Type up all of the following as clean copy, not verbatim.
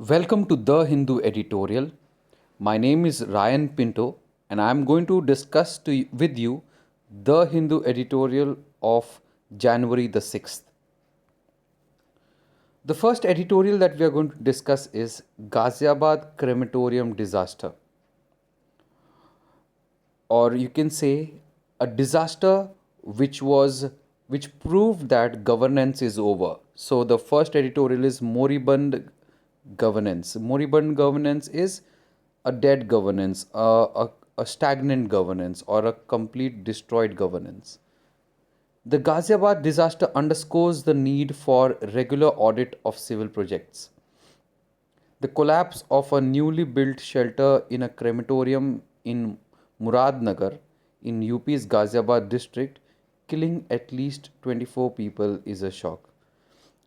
Welcome to The Hindu Editorial. My name is Ryan Pinto, and I am going to discuss with you The Hindu Editorial of January the 6th. The first editorial that we are going to discuss is Ghaziabad crematorium disaster, or you can say a disaster which proved that governance is over. So the first editorial is moribund governance. Moribund governance is a dead governance, a stagnant governance, or a complete destroyed governance. The Ghaziabad disaster underscores the need for regular audit of civil projects. The collapse of a newly built shelter in a crematorium in Muradnagar in UP's Ghaziabad district, killing at least 24 people, is a shock.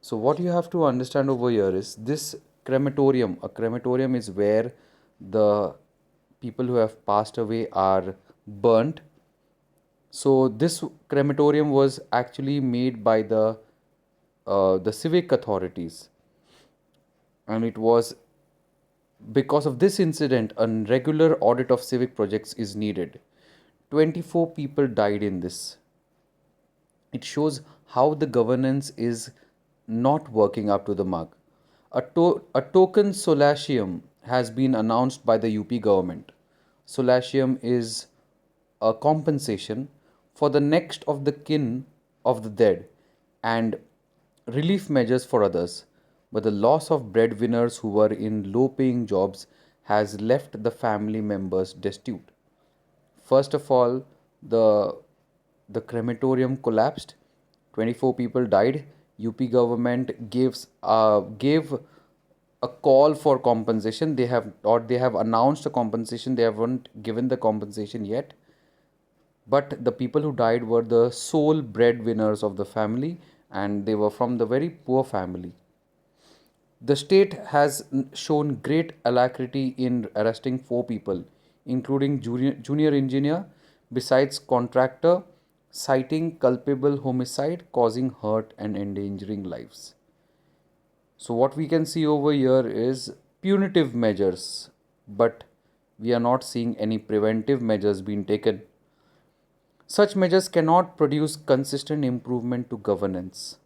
So, what you have to understand over here is this crematorium. A crematorium is where the people who have passed away are burnt. So, this crematorium was actually made by the civic authorities, and it was because of this incident, a regular audit of civic projects is needed. 24 people died in this. It shows how the governance is not working up to the mark. A token solatium has been announced by the UP government. Solatium is a compensation for the next of the kin of the dead and relief measures for others. But the loss of breadwinners who were in low paying jobs has left the family members destitute. First of all, the the crematorium collapsed. 24 people died. UP government gave a call for compensation. They have announced a compensation. They haven't given the compensation yet. But the people who died were the sole breadwinners of the family, and they were from the very poor family. The state has shown great alacrity in arresting four people, including junior engineer, besides contractor, citing culpable homicide causing hurt and endangering lives. So, what we can see over here is punitive measures, but we are not seeing any preventive measures being taken. Such measures cannot produce consistent improvement to governance.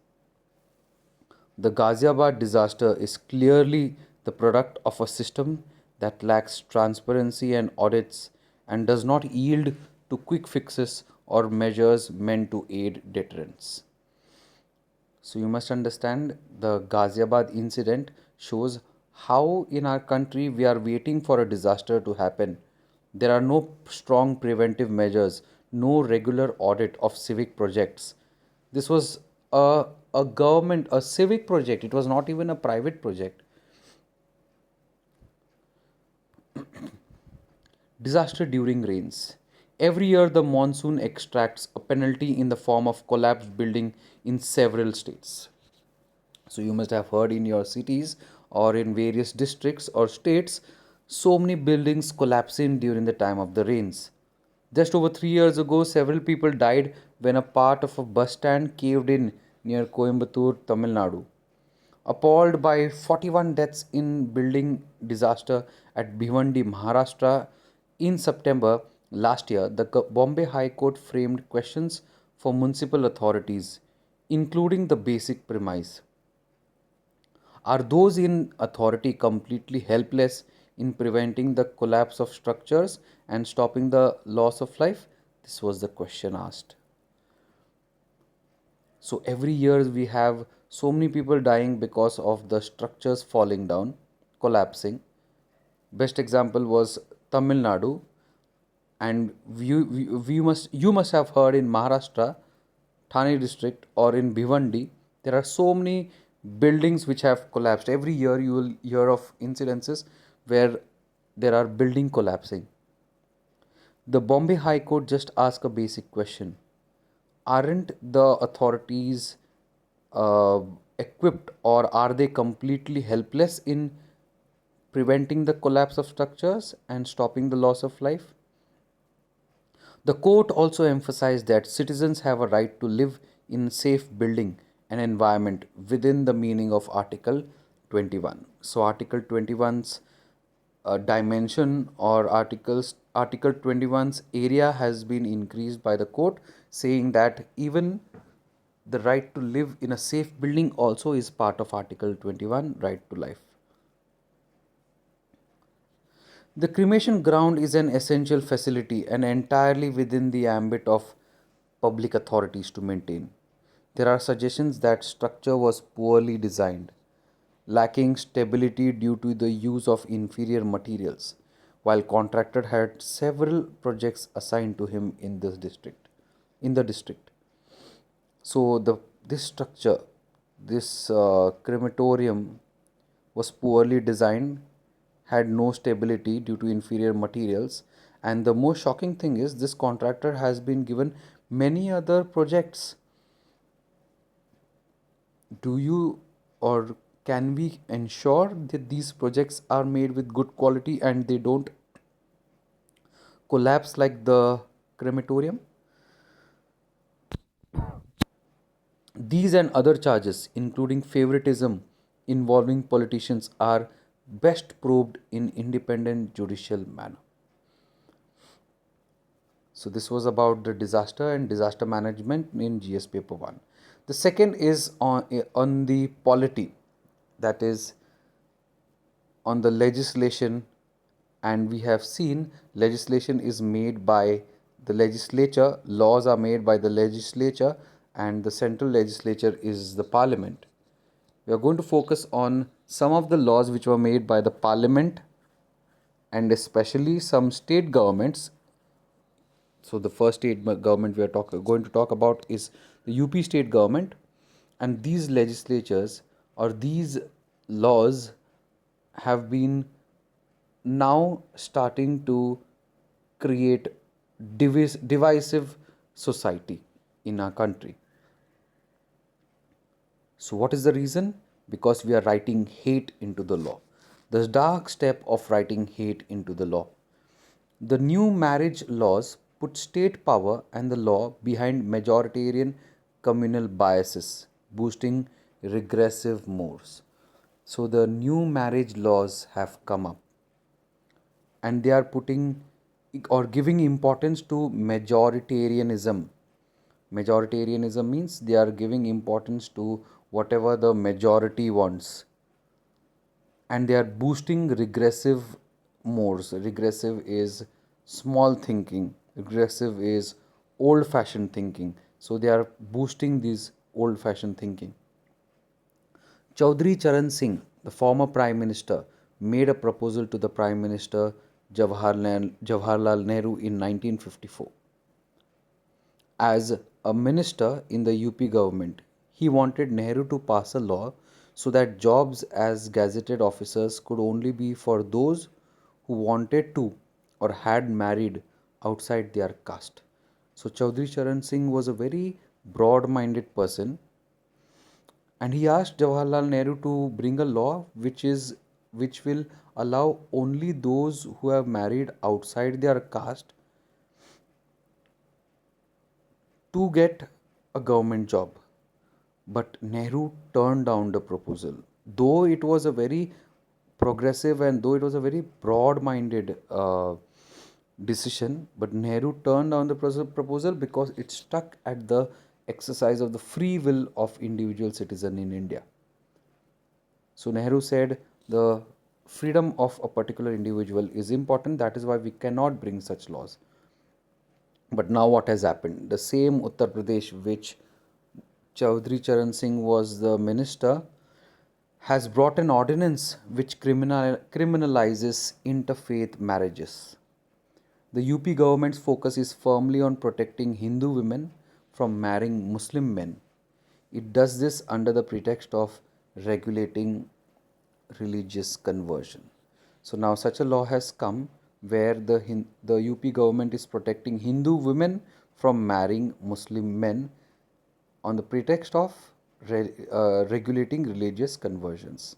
The Ghaziabad disaster is clearly the product of a system that lacks transparency and audits and does not yield to quick fixes or measures meant to aid deterrence. So, you must understand the Ghaziabad incident shows how in our country we are waiting for a disaster to happen. There are no strong preventive measures, no regular audit of civic projects. This was a government, a civic project, it was not even a private project. Disaster during rains. Every year, the monsoon extracts a penalty in the form of collapsed building in several states. So, you must have heard in your cities or in various districts or states, so many buildings collapsing during the time of the rains. Just over 3 years ago, several people died when a part of a bus stand caved in near Coimbatore, Tamil Nadu. Appalled by 41 deaths in building disaster at Bhivandi, Maharashtra in September last year, the Bombay High Court framed questions for municipal authorities, including the basic premise. Are those in authority completely helpless in preventing the collapse of structures and stopping the loss of life? This was the question asked. So every year we have so many people dying because of the structures falling down, collapsing. Best example was Tamil Nadu, and you must have heard in Maharashtra, Thane district, or in Bhivandi, there are so many buildings which have collapsed. Every year you will hear of incidences where there are building collapsing. The Bombay High Court just asked a basic question: aren't the authorities uh, equipped, or are they completely helpless in preventing the collapse of structures and stopping the loss of life? The court also emphasized that citizens have a right to live in safe building and environment within the meaning of Article 21. So Article 21's dimension, or Article 21's area has been increased by the court, saying that even the right to live in a safe building also is part of Article 21, right to life. The cremation ground is an essential facility and entirely within the ambit of public authorities to maintain. There are suggestions that structure was poorly designed, lacking stability due to the use of inferior materials, while contractor had several projects assigned to him in this district. In the district, so this structure, this crematorium was poorly designed, had no stability due to inferior materials, and the most shocking thing is this contractor has been given many other projects. Do you, or can we ensure that these projects are made with good quality and they don't collapse like the crematorium? These and other charges, including favoritism involving politicians, are best probed in independent judicial manner. So this was about the disaster and disaster management in GS paper 1. The second is on the polity, that is on the legislation, and we have seen legislation is made by the legislature, laws are made by the legislature, and the central legislature is the parliament. We are going to focus on some of the laws which were made by the parliament and especially some state governments. So the first state government we are going to talk about is the UP state government, and these legislatures or these laws have been now starting to create divisive society in our country. So what is the reason? Because we are writing hate into the law. The dark step of writing hate into the law. The new marriage laws put state power and the law behind majoritarian communal biases, boosting regressive mores. So the new marriage laws have come up and they are putting or giving importance to majoritarianism. Majoritarianism means they are giving importance to whatever the majority wants, and they are boosting regressive mores. Regressive is small thinking, regressive is old fashioned thinking. So they are boosting this old fashioned thinking. Chaudhry Charan Singh, the former Prime Minister, made a proposal to the Prime Minister Jawaharlal Nehru in 1954. As a minister in the UP government, he wanted Nehru to pass a law so that jobs as gazetted officers could only be for those who wanted to or had married outside their caste. So Chaudhry Charan Singh was a very broad minded person, and he asked Jawaharlal Nehru to bring a law which will allow only those who have married outside their caste to get a government job. But Nehru turned down the proposal. Though it was a very progressive and though it was a very broad minded decision, but Nehru turned down the proposal because it stuck at the exercise of the free will of individual citizen in India. So Nehru said the freedom of a particular individual is important, that is why we cannot bring such laws. But now what has happened? The same Uttar Pradesh which Chaudhry Charan Singh was the minister has brought an ordinance which criminalizes interfaith marriages. The UP government's focus is firmly on protecting Hindu women from marrying Muslim men. It does this under the pretext of regulating religious conversion. So now such a law has come where the UP government is protecting Hindu women from marrying Muslim men on the pretext of regulating religious conversions.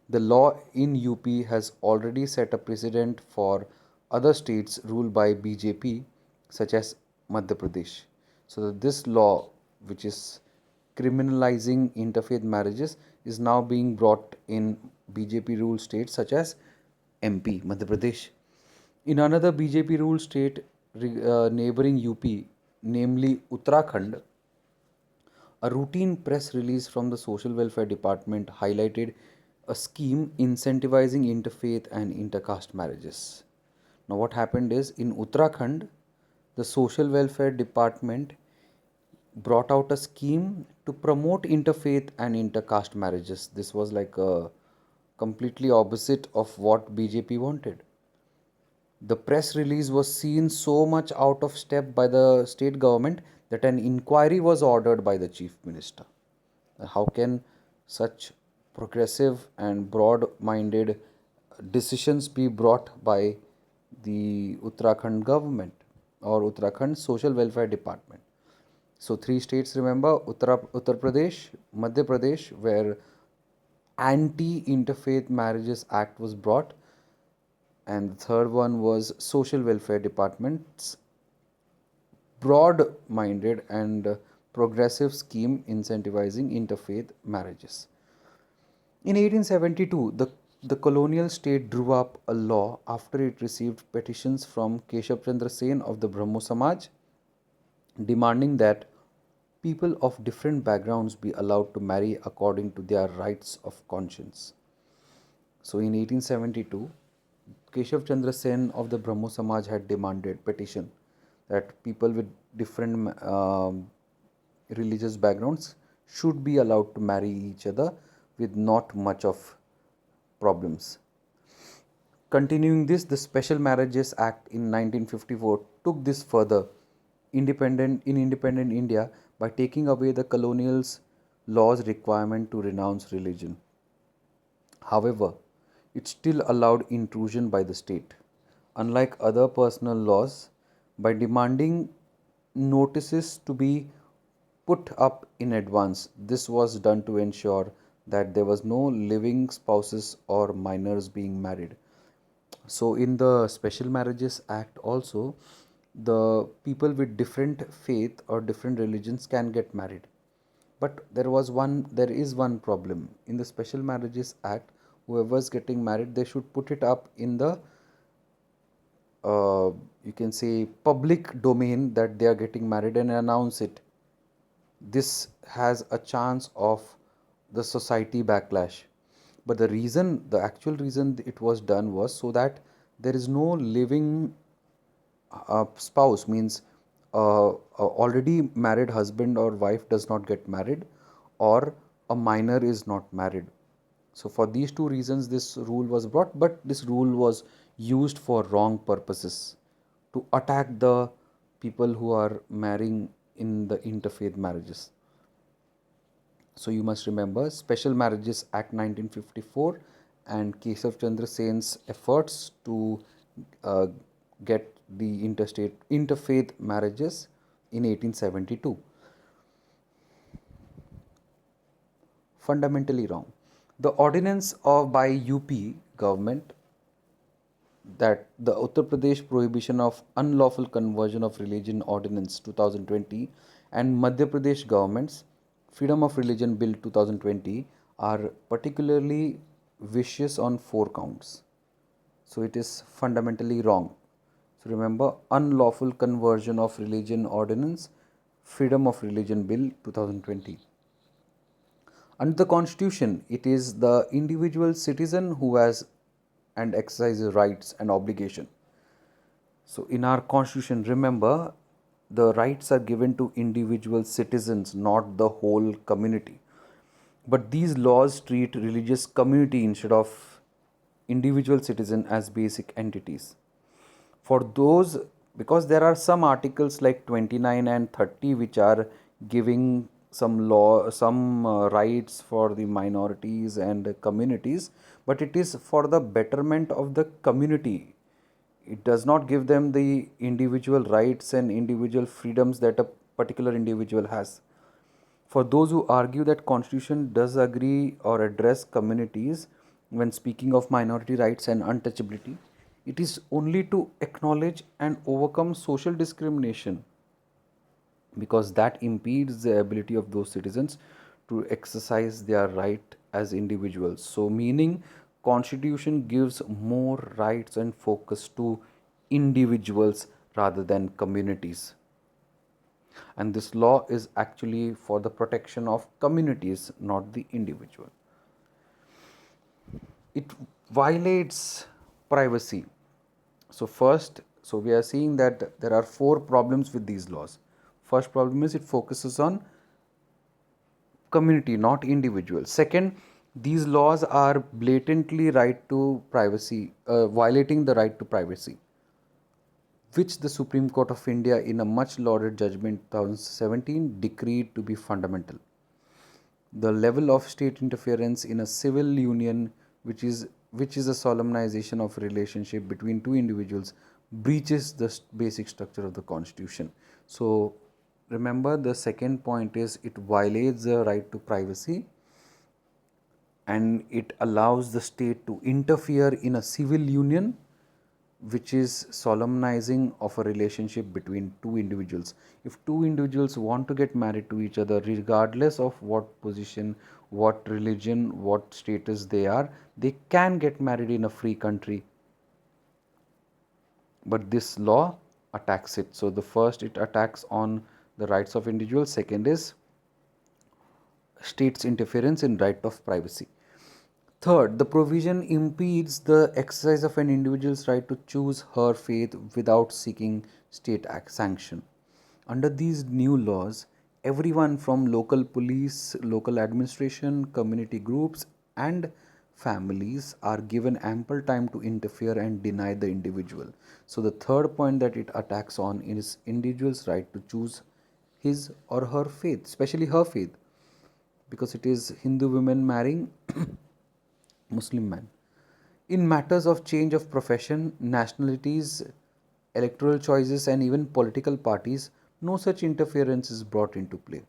The law in UP has already set a precedent for other states ruled by BJP, such as Madhya Pradesh. So this law, which is criminalizing interfaith marriages, is now being brought in BJP ruled states such as MP, Madhya Pradesh. In another BJP ruled state neighboring UP, namely Uttarakhand, a routine press release from the Social Welfare Department highlighted a scheme incentivizing interfaith and intercaste marriages. Now, what happened is in Uttarakhand, the Social Welfare Department brought out a scheme to promote interfaith and intercaste marriages. This was like a completely opposite of what BJP wanted. The press release was seen so much out of step by the state government that an inquiry was ordered by the chief minister. How can such progressive and broad minded decisions be brought by the Uttarakhand government or Uttarakhand Social Welfare Department? So, three states remember Uttar Pradesh, Madhya Pradesh, where Anti Interfaith Marriages Act was brought, and the third one was Social Welfare Department's broad minded and progressive scheme incentivizing interfaith marriages. In 1872, the colonial state drew up a law after it received petitions from Keshav Chandra Sen of the Brahmo Samaj demanding that people of different backgrounds be allowed to marry according to their rights of conscience. So in 1872, Keshav Chandra Sen of the Brahmo Samaj had demanded petition that people with different religious backgrounds should be allowed to marry each other with not much of problems. Continuing this, the Special Marriages Act in 1954 took this further independent India by taking away the colonial's laws requirement to renounce religion. However, it still allowed intrusion by the state. Unlike other personal laws, by demanding notices to be put up in advance, this was done to ensure that there was no living spouses or minors being married. So, in the Special Marriages Act, also, the people with different faith or different religions can get married. But there is one problem. In the Special Marriages Act, whoever's getting married, they should put it up in the, uh, you can say, public domain that they are getting married and announce it. This has a chance of the society backlash. But the actual reason it was done was so that there is no living spouse, means a already married husband or wife does not get married, or a minor is not married. So for these two reasons this rule was brought, but this rule was used for wrong purposes, to attack the people who are marrying in the interfaith marriages. So you must remember Special Marriages Act 1954 and Keshav Chandra Sen's efforts to uh, get the interfaith marriages in 1872. Fundamentally wrong. The ordinance of by UP government, that the Uttar Pradesh Prohibition of Unlawful Conversion of Religion Ordinance 2020 and Madhya Pradesh government's Freedom of Religion Bill 2020 are particularly vicious on four counts. So it is fundamentally wrong. So remember, Unlawful Conversion of Religion Ordinance, Freedom of Religion Bill 2020. Under the Constitution, it is the individual citizen who has and exercises rights and obligation. So in our Constitution, remember, the rights are given to individual citizens, not the whole community. But these laws treat religious community instead of individual citizen as basic entities. For those, because there are some articles like 29 and 30 which are giving some rights for the minorities and communities, but it is for the betterment of the community. It does not give them the individual rights and individual freedoms that a particular individual has. For those who argue that Constitution does agree or address communities when speaking of minority rights and untouchability, it is only to acknowledge and overcome social discrimination, because that impedes the ability of those citizens to exercise their right as individuals. So, meaning Constitution gives more rights and focus to individuals rather than communities. And this law is actually for the protection of communities, not the individual. It violates privacy. So we are seeing that there are four problems with these laws. First problem is it focuses on community, not individual. Second, these laws are blatantly right to privacy, violating the right to privacy, which the Supreme Court of India, in a much lauded judgment 2017, decreed to be fundamental. The level of state interference in a civil union, which is a solemnization of relationship between two individuals, breaches the basic structure of the constitution. So remember, the second point is it violates the right to privacy, and it allows the state to interfere in a civil union, which is solemnizing of a relationship between two individuals. If two individuals want to get married to each other, regardless of what position, what religion, what status they are, they can get married in a free country. But this law attacks it. So the first, it attacks on the rights of individuals. Second is state's interference in right of privacy. Third, the provision impedes the exercise of an individual's right to choose her faith without seeking state sanction. Under these new laws, everyone from local police, local administration, community groups, and families are given ample time to interfere and deny the individual. So, the third point that it attacks on is individual's right to choose his or her faith, especially her faith, because it is Hindu women marrying Muslim men. In matters of change of profession, nationalities, electoral choices, and even political parties, no such interference is brought into play.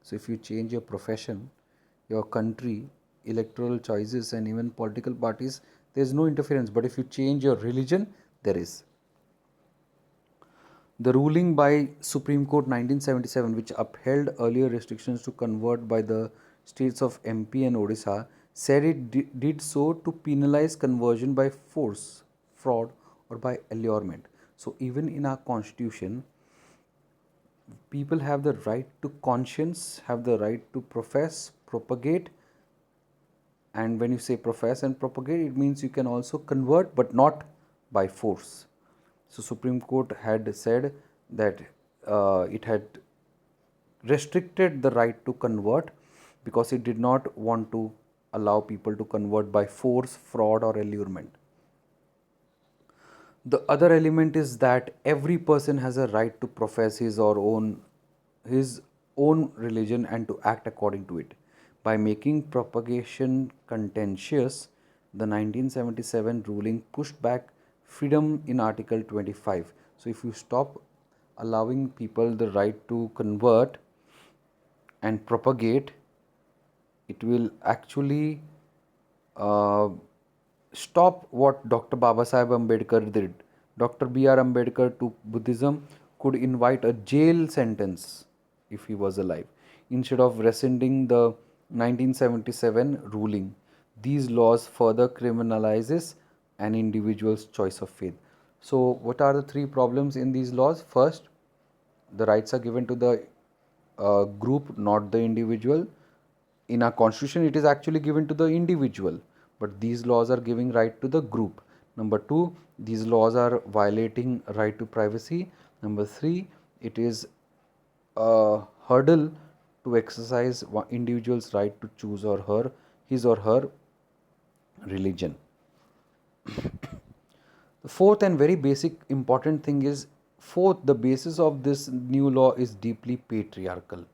So, if you change your profession, your country, electoral choices, and even political parties, there is no interference. But if you change your religion, there is. The ruling by Supreme Court 1977, which upheld earlier restrictions to convert by the states of MP and Odisha, said it did so to penalize conversion by force, fraud, or by allurement. So, even in our constitution, people have the right to conscience, have the right to profess, propagate. And when you say profess and propagate, it means you can also convert, but not by force. So Supreme Court had said that it had restricted the right to convert because it did not want to allow people to convert by force, fraud, or allurement. The other element is that every person has a right to profess his own religion and to act according to it. By making propagation contentious, the 1977 ruling pushed back freedom in Article 25. So, if you stop allowing people the right to convert and propagate, it will actually uh, stop what Dr. Babasaheb Ambedkar did. Dr. B.R. Ambedkar to Buddhism could invite a jail sentence if he was alive instead of rescinding the 1977 ruling. These laws further criminalizes an individual's choice of faith. So, what are the three problems in these laws? First, the rights are given to the group, not the individual. In our constitution, it is actually given to the individual, but these laws are giving right to the group. Number two, these laws are violating right to privacy. Number three, it is a hurdle to exercise one individual's right to choose or her his or her religion. The fourth and very basic important thing is, fourth, the basis of this new law is deeply patriarchal.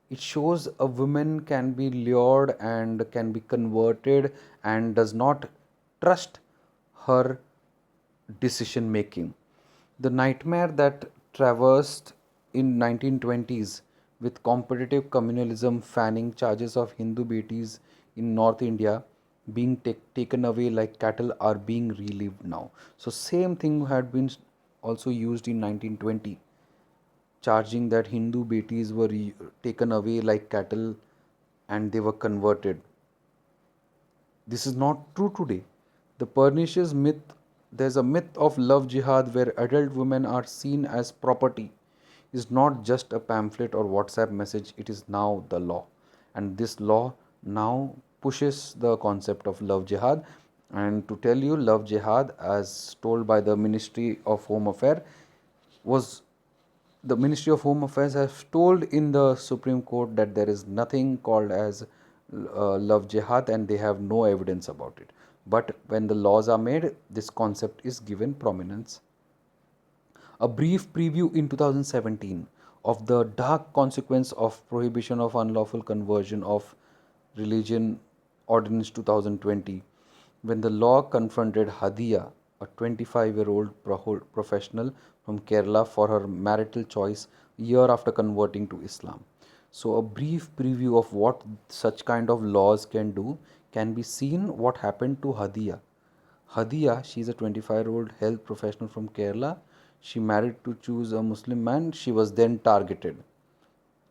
It shows a woman can be lured and can be converted and does not trust her decision making. The nightmare that traversed in 1920s with competitive communalism fanning charges of Hindu betis in North India being taken away like cattle are being relived now. So same thing had been also used in 1920, charging that Hindu betis were taken away like cattle and they were converted. This is not true today. The pernicious myth, there's a myth of love jihad where adult women are seen as property, is not just a pamphlet or WhatsApp message, it is now the law. And this law now pushes the concept of love jihad. And to tell you, love jihad, as told by the Ministry of Home Affairs, was the Ministry of Home Affairs has told in the Supreme Court that there is nothing called as love jihad and they have no evidence about it. But when the laws are made, this concept is given prominence. A brief preview in 2017 of the dark consequence of prohibition of unlawful conversion of religion ordinance 2020, when the law confronted Hadia, a 25-year-old professional from Kerala, for her marital choice a year after converting to Islam. So a brief preview of what such kind of laws can do can be seen what happened to Hadia. Hadia, she's a 25-year-old health professional from Kerala. She married to choose a Muslim man. She was then targeted.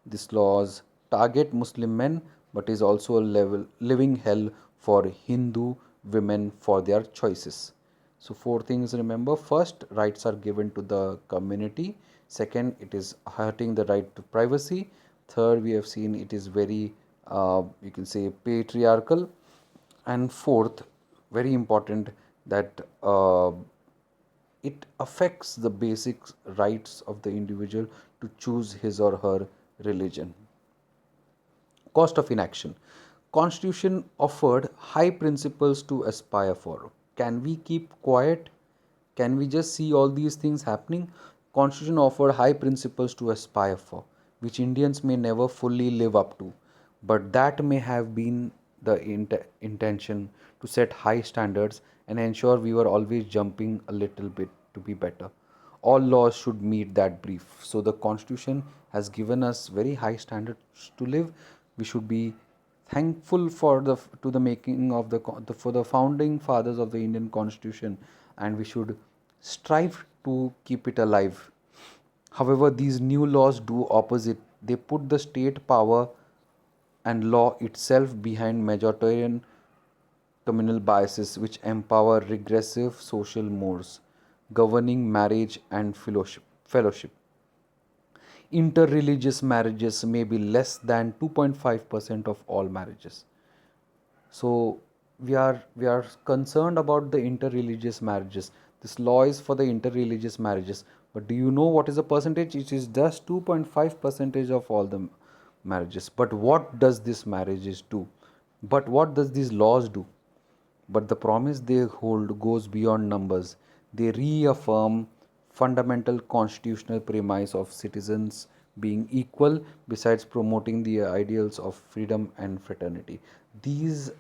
This laws target Muslim men but is also a living hell for Hindu women for their choices. So, four things remember. First, rights are given to the community. Second, it is hurting the right to privacy. Third, we have seen it is very, you can say, patriarchal. And fourth, very important, that it affects the basic rights of the individual to choose his or her religion. Cost of inaction. Constitution offered high principles to aspire for. Can we keep quiet? Can we just see all these things happening? Constitution offered high principles to aspire for, which Indians may never fully live up to. But that may have been the intention, to set high standards and ensure we were always jumping a little bit to be better. All laws should meet that brief. So the Constitution has given us very high standards to live. We should be thankful for the making of for the founding fathers of the Indian Constitution, and we should strive to keep it alive. However, these new laws do opposite. They put the state power and law itself behind majoritarian communal biases which empower regressive social mores governing marriage and fellowship. Interreligious marriages may be less than 2.5% of all marriages. So we are concerned about the interreligious marriages. This law is for the interreligious marriages. But do you know what is the percentage? It is just 2.5 percentage of all the marriages. But what does this marriages do? But what does these laws do? But the promise they hold goes beyond numbers. They reaffirm fundamental constitutional premise of citizens being equal, besides promoting the ideals of freedom and fraternity. These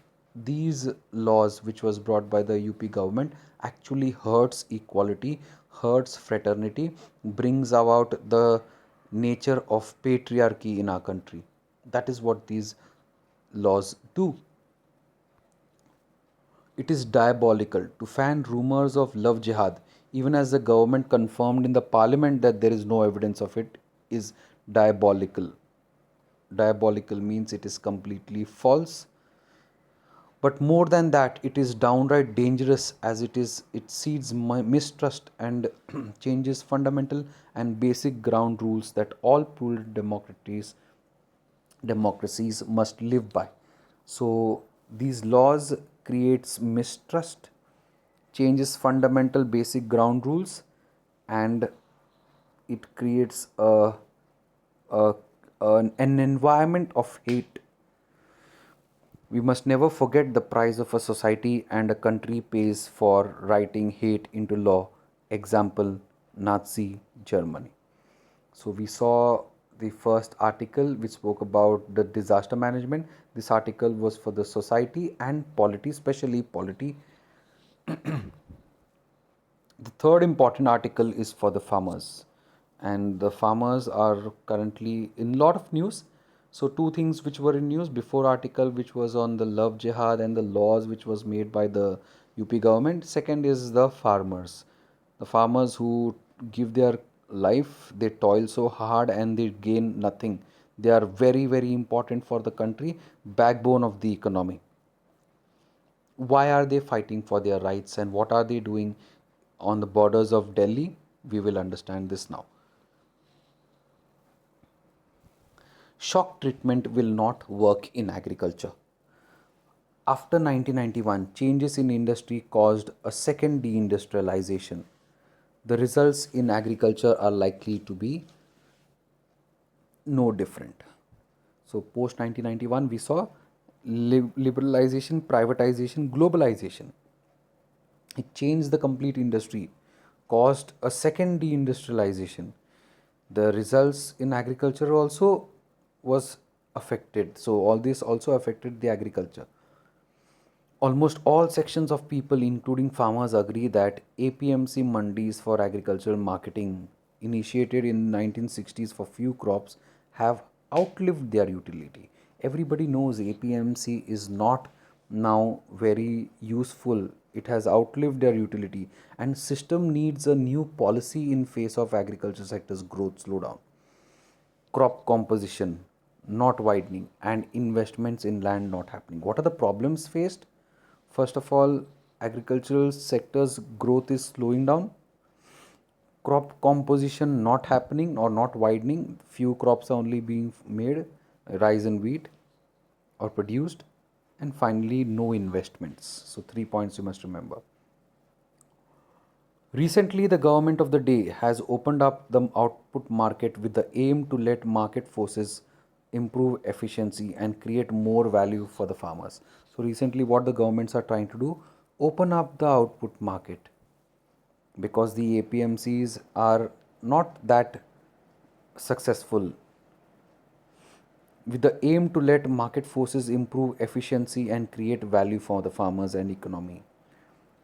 laws which was brought by the UP government actually hurts equality, hurts fraternity, brings about the nature of patriarchy in our country. That is what these laws do. It is diabolical to fan rumors of love jihad, even as the government confirmed in the parliament that there is no evidence of it, is diabolical. Diabolical means it is completely false. But more than that, it is downright dangerous, as it seeds mistrust and changes fundamental and basic ground rules that all plural democracies must live by. So these laws creates mistrust, changes fundamental basic ground rules, and it creates a an environment of hate. We must never forget the price of a society and a country pays for writing hate into law. Example, Nazi Germany. So we saw the first article which spoke about the disaster management. This article was for the society and polity, especially polity. The third important article is for the farmers, and the farmers are currently in a lot of news. So two things which were in news before article, which was on the love jihad and the laws which was made by the UP government. Second is the farmers who give their life, they toil so hard and they gain nothing. They are very very important for the country, backbone of the economy. Why are they fighting for their rights and what are they doing on the borders of Delhi? We will understand this now. Shock treatment will not work in agriculture. After 1991, changes in industry caused a second deindustrialization. The results in agriculture are likely to be no different. So, post 1991, we saw liberalization, privatization, globalization. It changed the complete industry, caused a second deindustrialization. The results in agriculture also was affected. So, all this also affected the agriculture. Almost all sections of people, including farmers, agree that APMC mandis for agricultural marketing, initiated in 1960s for few crops, have outlived their utility. Everybody knows APMC is not now very useful. It has outlived their utility, and system needs a new policy in face of agriculture sector's growth slowdown. Crop composition not widening and investments in land not happening. What are the problems faced? First of all, agricultural sector's growth is slowing down, crop composition not happening or not widening, few crops are only being made, rice and wheat or produced, and finally no investments. So 3 points you must remember. Recently, the government of the day has opened up the output market with the aim to let market forces improve efficiency and create more value for the farmers. So, recently, what the governments are trying to do, open up the output market because the APMCs are not that successful, with the aim to let market forces improve efficiency and create value for the farmers and economy.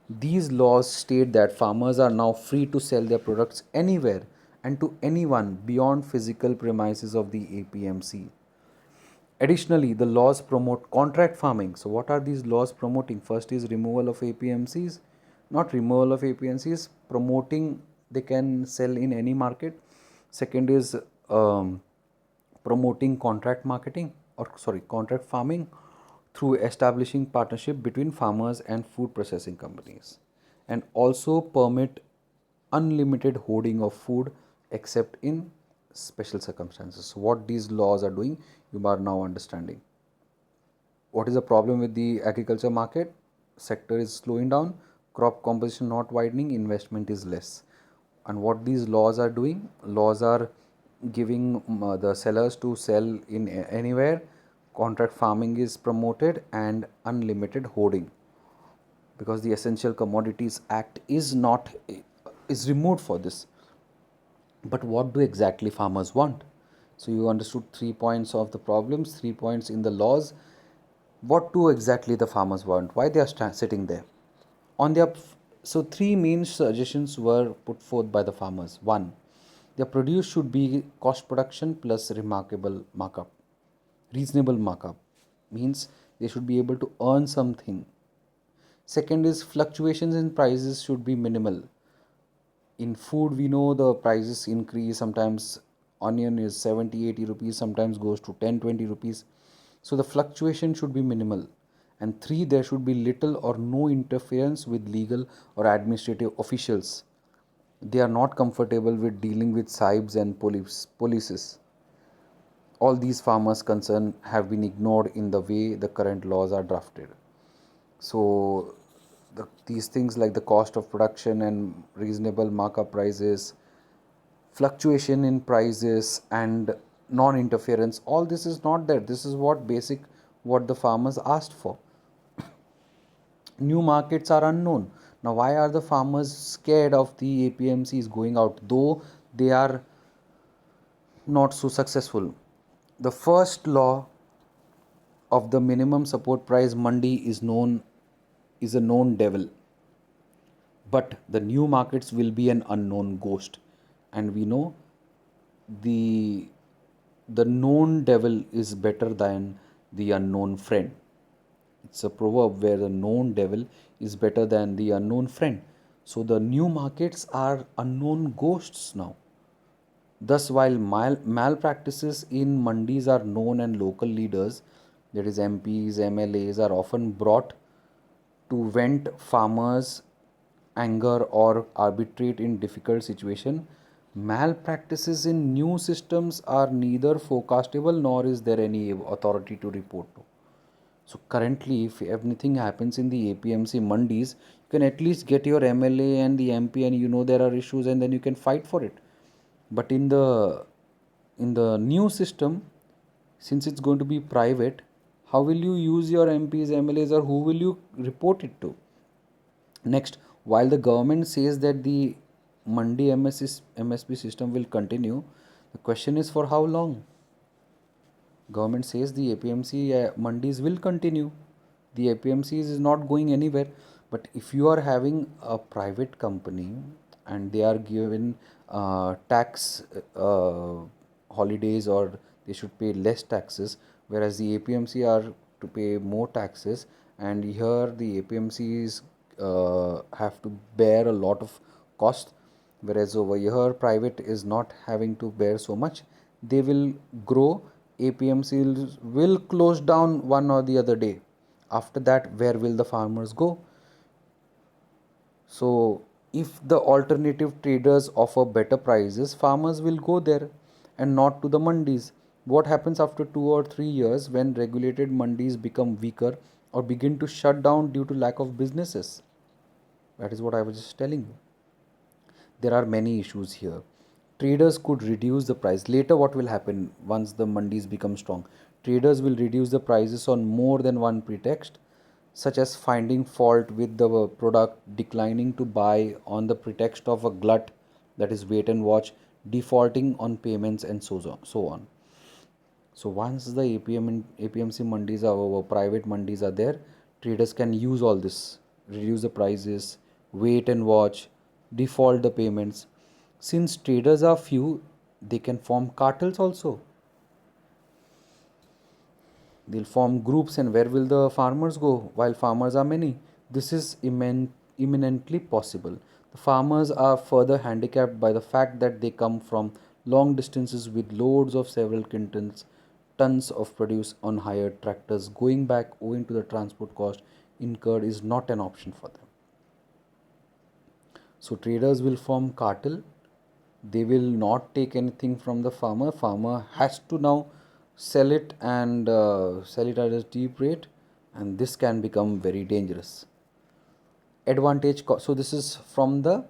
These laws state that farmers are now free to sell their products anywhere and to anyone beyond physical premises of the APMC. Additionally, the laws promote contract farming. So, what are these laws promoting? First is removal of APMCs, not removal of APMCs, promoting they can sell in any market. Second is promoting contract marketing or sorry, contract farming through establishing partnership between farmers and food processing companies, and also permit unlimited hoarding of food except in special circumstances. So what these laws are doing, you are now understanding. What is the problem with the agriculture market? Sector is slowing down, crop composition not widening, investment is less. And what these laws are doing? Laws are giving the sellers to sell in anywhere, contract farming is promoted, and unlimited hoarding, because the Essential Commodities Act is removed for this. But what do exactly farmers want? So you understood 3 points of the problems, 3 points in the laws. What do exactly the farmers want? Why they are sitting there? On their so three main suggestions were put forth by the farmers. One, their produce should be cost production plus reasonable markup, means they should be able to earn something. Second is fluctuations in prices should be minimal. In food, we know the prices increase. Sometimes onion is 70-80 rupees, sometimes goes to 10-20 rupees. So the fluctuation should be minimal. And three, there should be little or no interference with legal or administrative officials. They are not comfortable with dealing with sahibs and polices. All these farmers concerned have been ignored in the way the current laws are drafted. So these things like the cost of production and reasonable markup prices, fluctuation in prices, and non-interference, all this is not there. This is what the farmers asked for. New markets are unknown. Now, why are the farmers scared of the APMCs going out, though they are not so successful? The first law of the minimum support price mandi is a known devil, but the new markets will be an unknown ghost. And we know the the known devil is better than the unknown friend. It's a proverb where the known devil is better than the unknown friend. So the new markets are unknown ghosts now. Thus, while malpractices in mandis are known and local leaders, that is MPs, MLAs, are often brought to vent farmers' anger or arbitrate in difficult situation. Malpractices in new systems are neither forecastable nor is there any authority to report to. So currently, if anything happens in the APMC mandis, you can at least get your MLA and the MP, and you know there are issues, and then you can fight for it. But in the new system, since it's going to be private, how will you use your MPs, MLAs, or who will you report it to? Next, while the government says that the Mandi MSP system will continue, the question is for how long? Government says the APMC mandis will continue. The APMCs is not going anywhere. But if you are having a private company and they are given tax holidays, or they should pay less taxes, whereas the APMC are to pay more taxes, and here the APMCs have to bear a lot of cost, whereas over here private is not having to bear so much. They will grow. APMCs will close down one or the other day. After that, where will the farmers go? So if the alternative traders offer better prices, farmers will go there and not to the mandis. What happens after 2 or 3 years when regulated mandis become weaker or begin to shut down due to lack of businesses? That is what I was just telling you. There are many issues here. Traders could reduce the price. Later, what will happen once the mandis become strong? Traders will reduce the prices on more than one pretext, such as finding fault with the product, declining to buy on the pretext of a glut, that is, wait and watch, defaulting on payments, and so on. So once the APMC mandis are over, private mandis are there, traders can use all this, reduce the prices, wait and watch, default the payments. Since traders are few, they can form cartels also. They'll form groups, and where will the farmers go while farmers are many? This is imminently possible. The farmers are further handicapped by the fact that they come from long distances with loads of several quintals, tons of produce on hired tractors. Going back owing to the transport cost incurred is not an option for them. So traders will form cartel. They will not take anything from the farmer. Farmer has to now sell it, and sell it at a cheap rate, and this can become very dangerous. So this is from the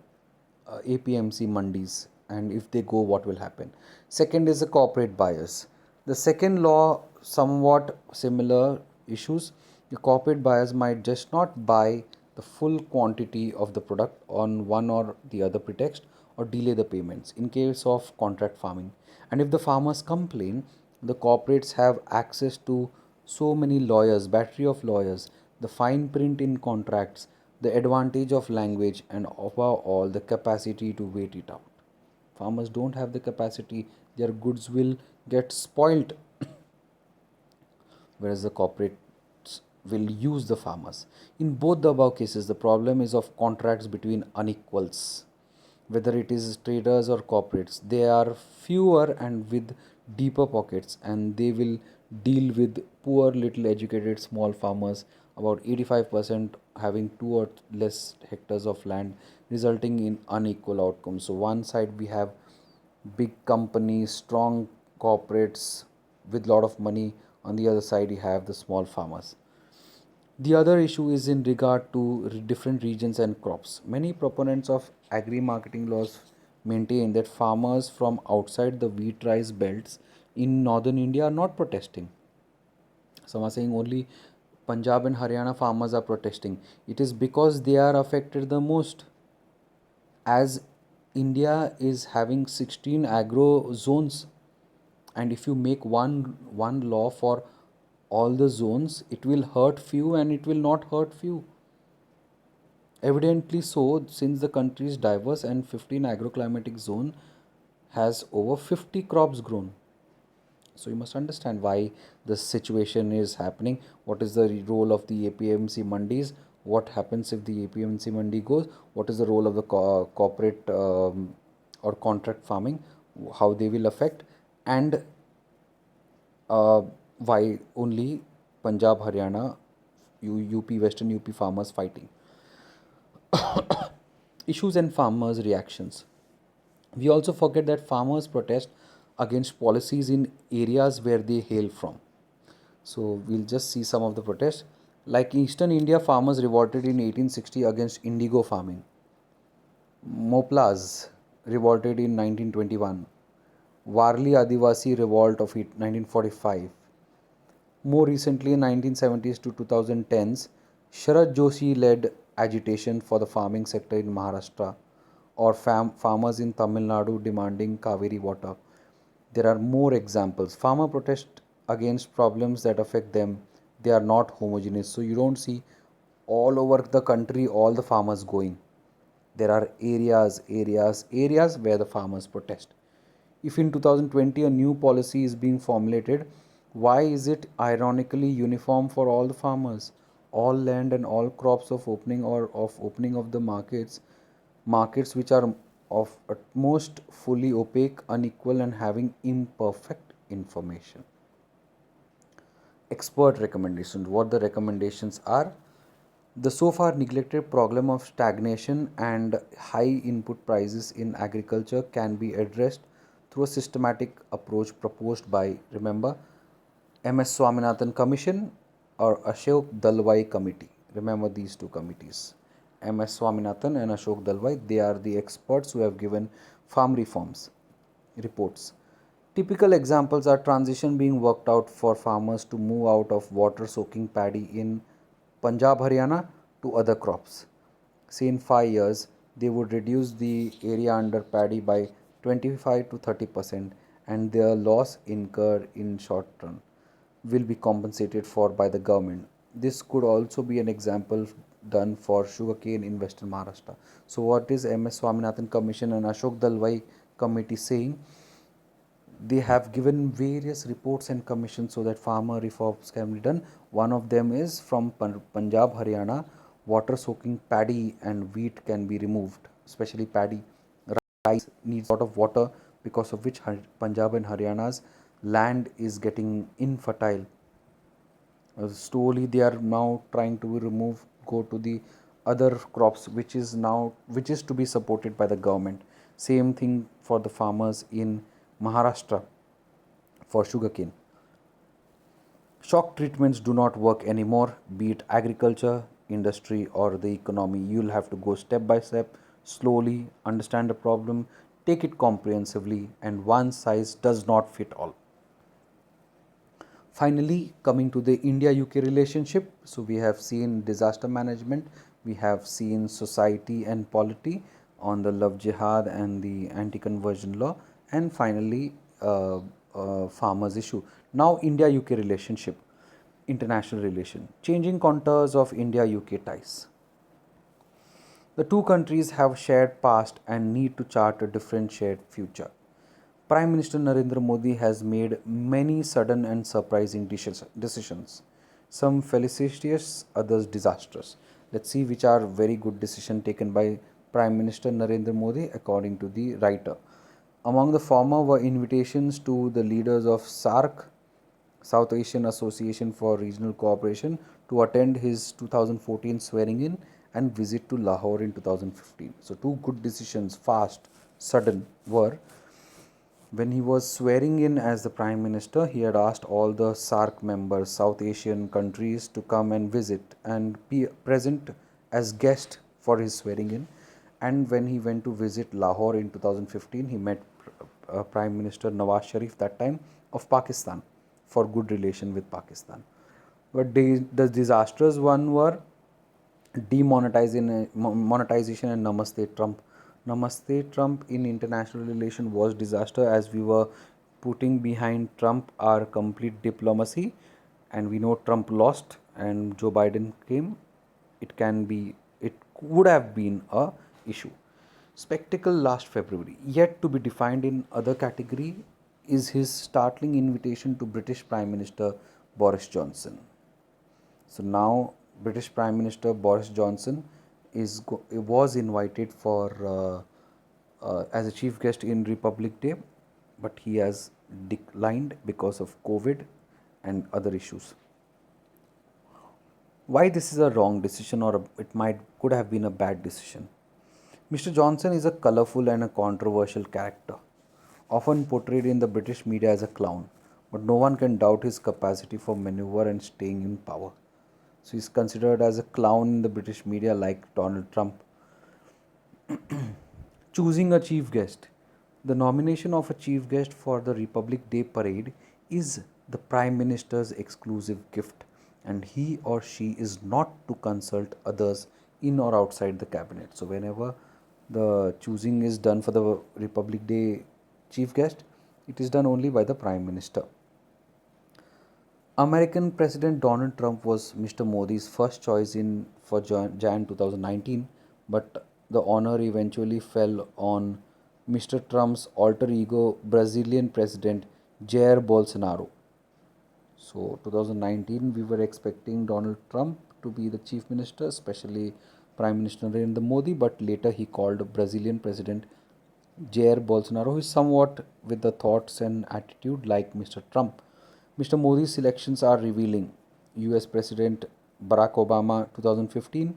APMC mandis, and if they go, what will happen? Second is the corporate buyers. The second law somewhat similar issues. The corporate buyers might just not buy the full quantity of the product on one or the other pretext, or delay the payments in case of contract farming. And if the farmers complain, the corporates have access to so many lawyers, battery of lawyers, the fine print in contracts, the advantage of language, and above all, the capacity to wait it out. Farmers don't have the capacity, their goods will get spoilt, whereas the corporates will use the farmers. In both the above cases, the problem is of contracts between unequals. Whether it is traders or corporates, they are fewer and with deeper pockets, and they will deal with poor, little educated small farmers, about 85% having two or less hectares of land, resulting in unequal outcomes. So, one side we have big companies, strong corporates with lot of money. On the other side, you have the small farmers. The other issue is in regard to different regions and crops. Many proponents of agri marketing laws maintain that farmers from outside the wheat rice belts in northern India are not protesting. Some are saying only Punjab and Haryana farmers are protesting. It is because they are affected the most. As India is having 16 agro zones, and if you make one law for all the zones, it will hurt few and it will not hurt few. Evidently so, since the country is diverse and 15 agroclimatic zone has over 50 crops grown. So you must understand why this situation is happening. What is the role of the APMC mandis? What happens if the APMC mandi goes? What is the role of the corporate or contract farming? How they will affect, and why only Punjab, Haryana UP, Western UP farmers fighting. Issues and farmers' reactions. We also forget that farmers protest against policies in areas where they hail from. So we'll just see some of the protests. Like Eastern India, farmers revolted in 1860 against indigo farming. Moplas revolted in 1921. Warli Adivasi revolt of 1945. More recently, in 1970s to 2010s, Sharad Joshi led agitation for the farming sector in Maharashtra, or farmers in Tamil Nadu demanding Kaveri water. There are more examples. Farmer protest against problems that affect them. They are not homogeneous. So you don't see all over the country all the farmers going. There are areas where the farmers protest. If in 2020 a new policy is being formulated, why is it ironically uniform for all the farmers? All land and all crops of opening or of opening of the markets which are of at most fully opaque, unequal, and having imperfect information. Expert recommendations. What the recommendations are? The so far neglected problem of stagnation and high input prices in agriculture can be addressed through a systematic approach proposed by, remember, MS Swaminathan Commission or Ashok Dalwai Committee. Remember these two committees. MS Swaminathan and Ashok Dalwai, they are the experts who have given farm reforms reports. Typical examples are transition being worked out for farmers to move out of water soaking paddy in Punjab, Haryana to other crops. Say in 5 years, they would reduce the area under paddy by 25 to 30%, and their loss incurred in short run will be compensated for by the government. This could also be an example done for sugarcane in Western Maharashtra. So, what is MS Swaminathan Commission and Ashok Dalwai Committee saying? They have given various reports and commissions so that farmer reforms can be done. One of them is from Punjab, Haryana, water soaking paddy and wheat can be removed, especially paddy. Rice needs a lot of water, because of which Punjab and Haryana's land is getting infertile. Slowly they are now trying to remove, go to the other crops which is to be supported by the government. Same thing for the farmers in Maharashtra for sugarcane. Shock treatments do not work anymore, be it agriculture, industry, or the economy. You'll have to go step by step, slowly understand the problem, take it comprehensively, and one size does not fit all. Finally, coming to the India UK relationship, so we have seen disaster management, we have seen society and polity on the love jihad and the anti conversion law, and finally, farmers' issue. Now, India UK relationship, international relation, changing contours of India UK ties. The two countries have shared past and need to chart a different shared future. Prime Minister Narendra Modi has made many sudden and surprising decisions, some felicitous, others disastrous. Let's see which are very good decisions taken by Prime Minister Narendra Modi according to the writer. Among the former were invitations to the leaders of SARC, South Asian Association for Regional Cooperation, to attend his 2014 swearing in and visit to Lahore in 2015. So, two good decisions, fast, sudden, were when he was swearing in as the Prime Minister, he had asked all the SARC members, South Asian countries, to come and visit and be present as guest for his swearing in. And when he went to visit Lahore in 2015, he met Prime Minister Nawaz Sharif that time of Pakistan for good relation with Pakistan. But the disastrous one were monetization and Namaste Trump. Namaste Trump in international relation was disaster, as we were putting behind Trump our complete diplomacy, and we know Trump lost and Joe Biden came. It would have been a issue. Spectacle last February, yet to be defined in other category, is his startling invitation to British Prime Minister Boris Johnson. So now British Prime Minister Boris Johnson was invited for as a chief guest in Republic Day, but he has declined because of COVID and other issues. Why this is a wrong decision, or it might could have been a bad decision? Mr. Johnson is a colorful and a controversial character, often portrayed in the British media as a clown, but no one can doubt his capacity for maneuver and staying in power. So he's considered as a clown in the British media like Donald Trump. Choosing a chief guest. The nomination of a chief guest for the Republic Day parade is the Prime Minister's exclusive gift, and he or she is not to consult others in or outside the cabinet. So, whenever the choosing is done for the Republic Day chief guest, it is done only by the Prime Minister. American President Donald Trump was Mr. Modi's first choice in for Jan 2019, but the honor eventually fell on Mr. Trump's alter ego, Brazilian President Jair Bolsonaro. So 2019, we were expecting Donald Trump to be the chief minister, especially Prime Minister Narendra Modi, but later he called Brazilian President Jair Bolsonaro, who is somewhat with the thoughts and attitude like Mr. Trump. Mr. Modi's selections are revealing. US President Barack Obama 2015,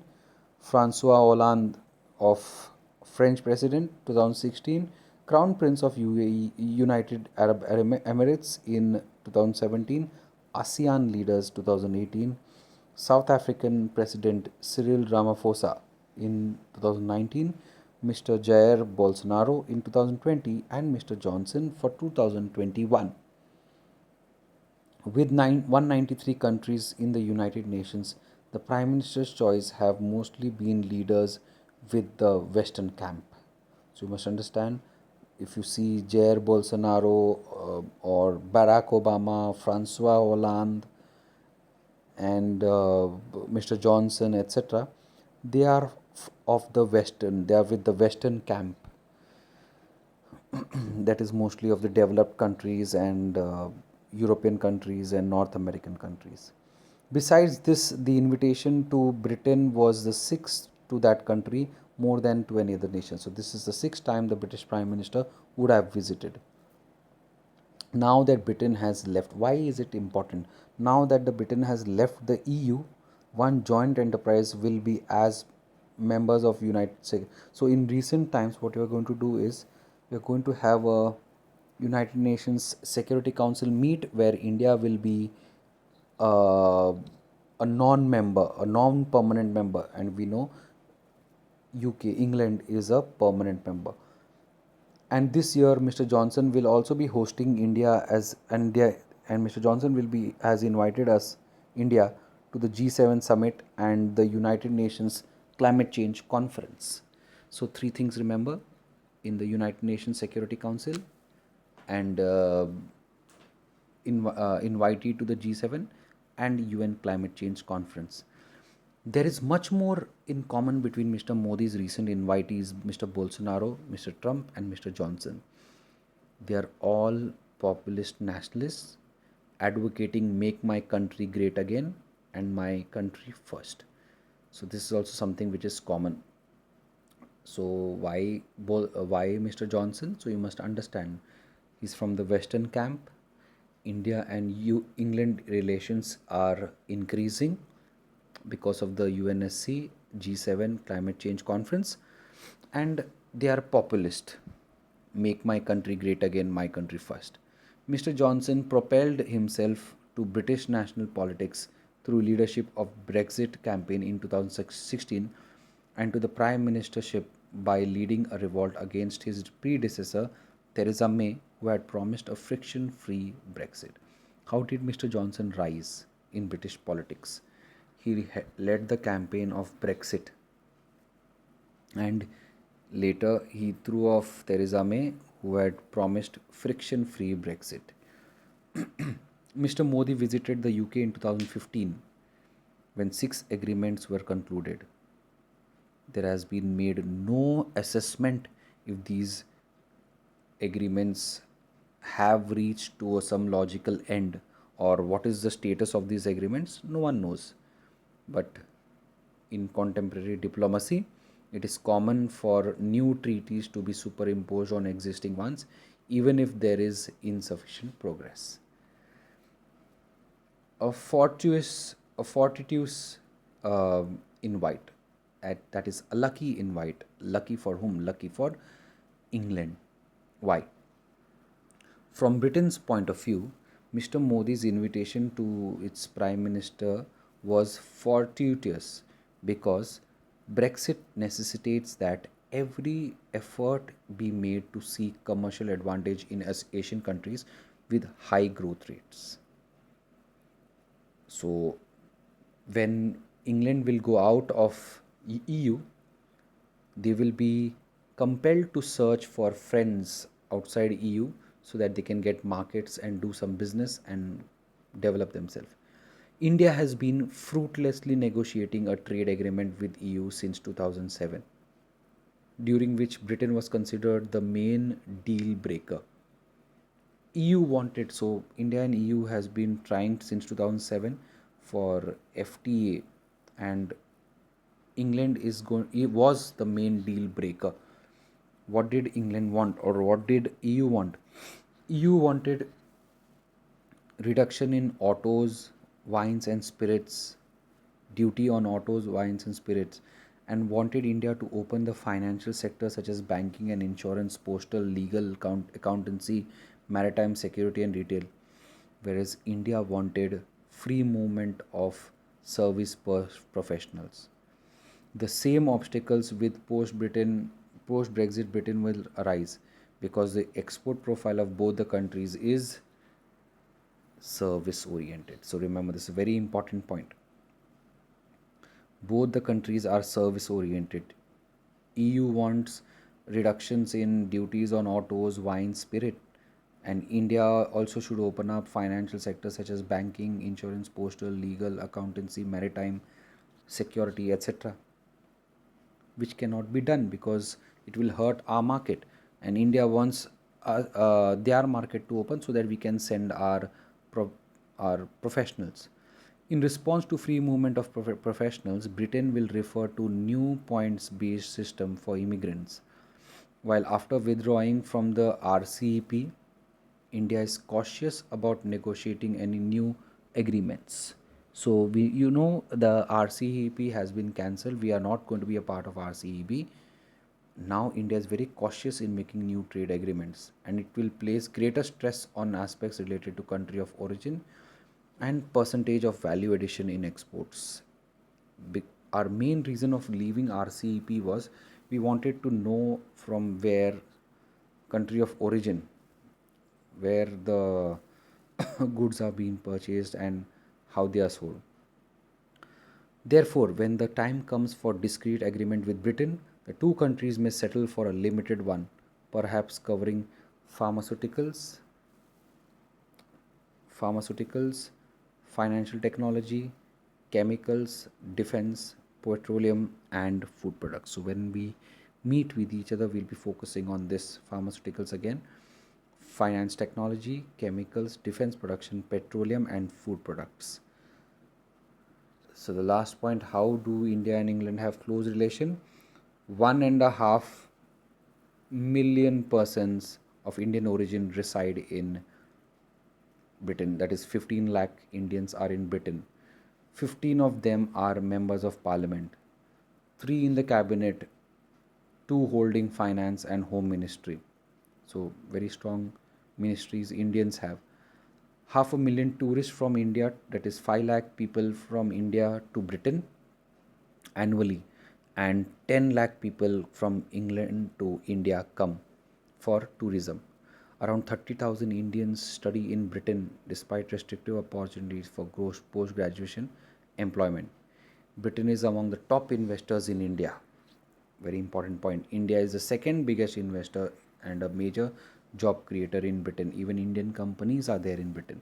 Francois Hollande of French President 2016, Crown Prince of UAE, United Arab Emirates in 2017, ASEAN leaders 2018, South African President Cyril Ramaphosa in 2019, Mr. Jair Bolsonaro in 2020, and Mr. Johnson for 2021. With 193 countries in the United Nations, the Prime Minister's choice have mostly been leaders with the Western camp. So you must understand, if you see Jair Bolsonaro or Barack Obama, Francois Hollande, and Mr. Johnson, etc., they are of the Western, they are with the Western camp, that is mostly of the developed countries and European countries and North American countries. Besides this, the invitation to Britain was the sixth to that country, more than to any other nation. So this is the sixth time the British Prime Minister would have visited. Now that Britain has left, why is it important? Now that the Britain has left the EU, one joint enterprise will be as members of United States. So in recent times, what you are going to do is we are going to have a United Nations Security Council meet where India will be uh, a non-member, a non-permanent member, and we know UK, England is a permanent member. And this year, Mr. Johnson will also be hosting India as India, and Mr. Johnson will be has invited us India to the G7 summit and the United Nations Climate Change Conference. So three things remember: in the United Nations Security Council, and invitee to the G7 and UN Climate Change Conference. There is much more in common between Mr. Modi's recent invitees, Mr. Bolsonaro, Mr. Trump, and Mr. Johnson. They are all populist nationalists advocating make my country great again and my country first. So this is also something which is common. So why Mr. Johnson? So you must understand, he's from the Western camp. India and England relations are increasing because of the UNSC G7 climate change conference, and they are populist. Make my country great again, my country first. Mr. Johnson propelled himself to British national politics through leadership of Brexit campaign in 2016 and to the prime ministership by leading a revolt against his predecessor Theresa May, who had promised a friction-free Brexit. How did Mr. Johnson rise in British politics? He led the campaign of Brexit, and later he threw off Theresa May, who had promised friction free Brexit. Mr. Modi visited the UK in 2015 when six agreements were concluded. There has been made no assessment if these agreements have reached to some logical end, or what is the status of these agreements. No one knows. But in contemporary diplomacy, it is common for new treaties to be superimposed on existing ones, even if there is insufficient progress. A fortuitous invite. That is a lucky invite. Lucky for whom? Lucky for England. Why? From Britain's point of view, Mr. Modi's invitation to its Prime Minister was fortuitous because Brexit necessitates that every effort be made to seek commercial advantage in Asian countries with high growth rates. So, when England will go out of EU, they will be compelled to search for friends outside EU so that they can get markets and do some business and develop themselves. India has been fruitlessly negotiating a trade agreement with EU since 2007, during which Britain was considered the main deal breaker. EU wanted, so India and EU has been trying since 2007 for FTA, and England is going, it was the main deal breaker. What did England want, or what did EU want? EU wanted reduction in autos, wines and spirits, duty on autos, wines and spirits, and wanted India to open the financial sector such as banking and insurance, postal, legal, accountancy, maritime security and retail. Whereas India wanted free movement of service professionals. The same obstacles with post Brexit Britain will arise because the export profile of both the countries is service oriented. So remember, this is a very important point. Both the countries are service oriented. EU wants reductions in duties on autos, wine, spirit, and India also should open up financial sectors such as banking, insurance, postal, legal, accountancy, maritime, security, etc., which cannot be done because it will hurt our market. And India wants their market to open so that we can send pro- our professionals. In response to free movement of professionals, Britain will refer to new points-based system for immigrants. While after withdrawing from the RCEP, India is cautious about negotiating any new agreements. So the RCEP has been cancelled. We are not going to be a part of RCEP. Now India is very cautious in making new trade agreements, and it will place greater stress on aspects related to country of origin and percentage of value addition in exports. Our main reason of leaving RCEP was we wanted to know from where country of origin, where the goods are being purchased and how they are sold. Therefore, when the time comes for discrete agreement with Britain, the two countries may settle for a limited one, perhaps covering pharmaceuticals, pharmaceuticals, financial technology, chemicals, defense, petroleum, and food products. So when we meet with each other, we'll be focusing on this pharmaceuticals again, finance technology, chemicals, defense production, petroleum, and food products. So the last point, how do India and England have close relation? 1.5 million persons of Indian origin reside in Britain. That is 15 lakh Indians are in Britain. 15 of them are members of parliament, 3 in the cabinet, 2 holding finance and home ministry. So very strong ministries Indians have. 500,000 tourists from India, that is 5 lakh people from India to Britain annually, and 10 lakh people from England to India come for tourism. Around 30,000 Indians study in Britain despite restrictive opportunities for post graduation employment. Britain is among the top investors in India. Very important point. India is the second biggest investor and a major job creator in Britain. Even Indian companies are there in Britain.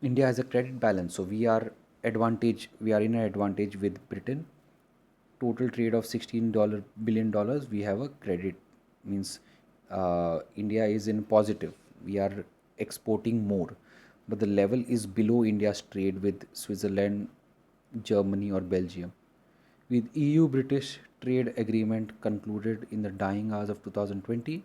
India has a credit balance, so we are in an advantage with Britain. Total trade of $16 billion. We have a credit, means India is in positive. We are exporting more, but the level is below India's trade with Switzerland, Germany, or Belgium. With EU British trade agreement concluded in the dying hours of 2020,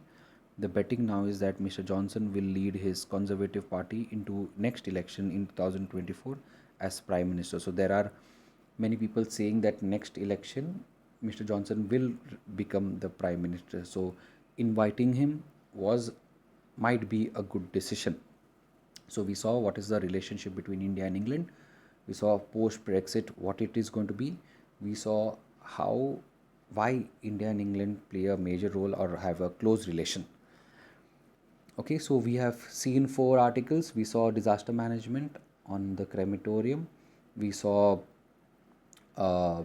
the betting now is that Mr. Johnson will lead his Conservative Party into next election in 2024 as Prime Minister. So there are Many people saying that next election, Mr. Johnson will become the prime minister. So inviting him was might be a good decision. So we saw what is the relationship between India and England. We saw post Brexit what it is going to be. We saw how why India and England play a major role or have a close relation. Okay, so we have seen 4 articles. We saw disaster management on the crematorium. We saw uh,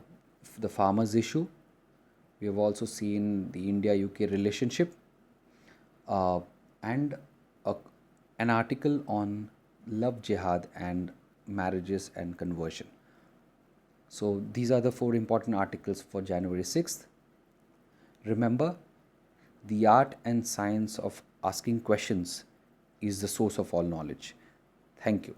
the farmers issue. We have also seen the India UK relationship, uh, and a, an article on love jihad and marriages and conversion. So these are the 4 important articles for January 6th. Remember, the art and science of asking questions is the source of all knowledge. Thank you.